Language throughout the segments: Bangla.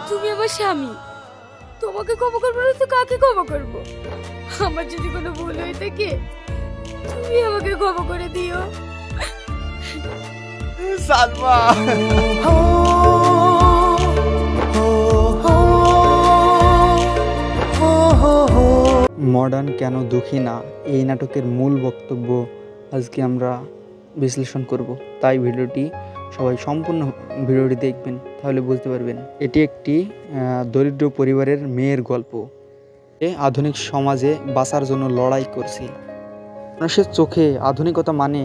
তুমি আমার স্বামী, তোমাকে ক্ষমা করবো না তো কাকে ক্ষমা করবো? আমার যদি কোনো ভুল হয়ে থাকে তুমি আমাকে ক্ষমা করে দিও। সালমা, মডার্ন কেন দুঃখী না, এই নাটকের মূল বক্তব্য আজকে আমরা বিশ্লেষণ করব। তাই ভিডিওটি সবাই সম্পূর্ণ ভিডিওটি দেখবেন, তাহলে বুঝতে পারবেন। এটি একটি দরিদ্র পরিবারের মেয়ের গল্প। এ আধুনিক সমাজে বাঁচার জন্য লড়াই করছে। মানুষের চোখে আধুনিকতা মানে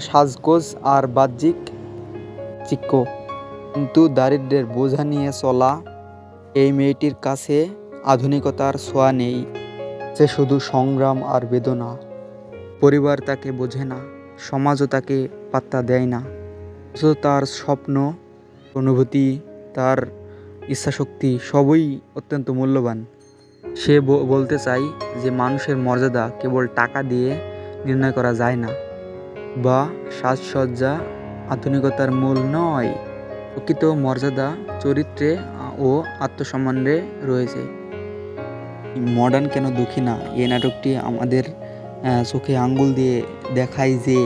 সাজগোজ আর বাহ্যিক চিক্ষ, কিন্তু দারিদ্র্যের বোঝা নিয়ে চলা এই মেয়েটির কাছে আধুনিকতার ছোঁয়া নেই। সে শুধু সংগ্রাম আর বেদনা। পরিবার তাকে বোঝে না, সমাজও তাকে পাত্তা দেয় না। তার স্বপ্ন, অনুভূতি, তার ইচ্ছাশক্তি সবই অত্যন্ত মূল্যবান। সে বলতে চাই যে মানুষের মর্যাদা কেবল টাকা দিয়ে নির্ণয় করা যায় না, বা সাজসজ্জা আধুনিকতার মূল নয়। প্রকৃত মর্যাদা চরিত্রে ও আত্মসম্মানে রয়েছে। মডার্ন কেন দুঃখী না, এই নাটকটি আমাদের চোখে আঙ্গুল দিয়ে দেখায় যে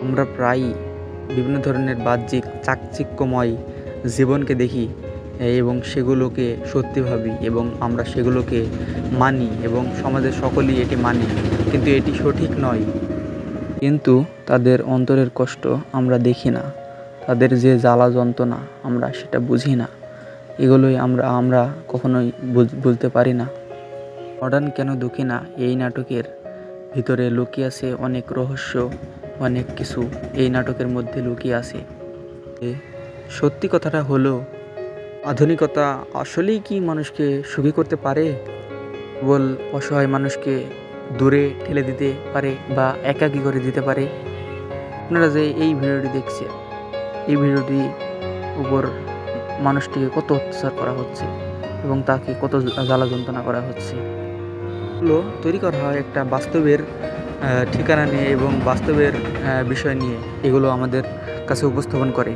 আমরা প্রায় বিভিন্ন ধরনের বাহ্যিক চাকচিক্যময় জীবনকে দেখি এবং সেগুলোকে সত্যি ভাবি এবং আমরা সেগুলোকে মানি এবং সমাজের সকলেই এটি মানি, কিন্তু এটি সঠিক নয়। কিন্তু তাদের অন্তরের কষ্ট আমরা দেখি না, তাদের যে জ্বালা যন্ত্রণা আমরা সেটা বুঝি না। এগুলোই আমরা কখনোই বুঝতে পারি না। মডার্ন কেন দুঃখী না, এই নাটকের ভিতরে লুকিয়ে আছে অনেক রহস্য, অনেক কিছু এই নাটকের মধ্যে লুকিয়ে আছে। সত্যি কথাটা হলো, আধুনিকতা আসলেই কি মানুষকে সুখী করতে পারে? কেবল অসহায় মানুষকে দূরে ঠেলে দিতে পারে বা একাকী করে দিতে পারে? আপনারা যে এই ভিডিওটি দেখছেন, এই ভিডিওটির উপর মানুষটিকে কত অত্যাচার করা হচ্ছে এবং তাকে কত জ্বালা যন্ত্রণা করা হচ্ছে, এগুলো তৈরি করা হয় একটা বাস্তবের ঠিকানা নিয়ে এবং বাস্তবের বিষয় নিয়ে এগুলো আমাদের কাছে উপস্থাপন করে।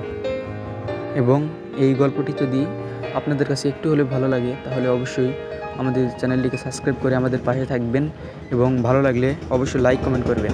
এবং এই গল্পটি যদি আপনাদের কাছে একটু হলে ভালো লাগে, তাহলে অবশ্যই আমাদের চ্যানেলটিকে সাবস্ক্রাইব করে আমাদের পাশে থাকবেন এবং ভালো লাগলে অবশ্যই লাইক কমেন্ট করবেন।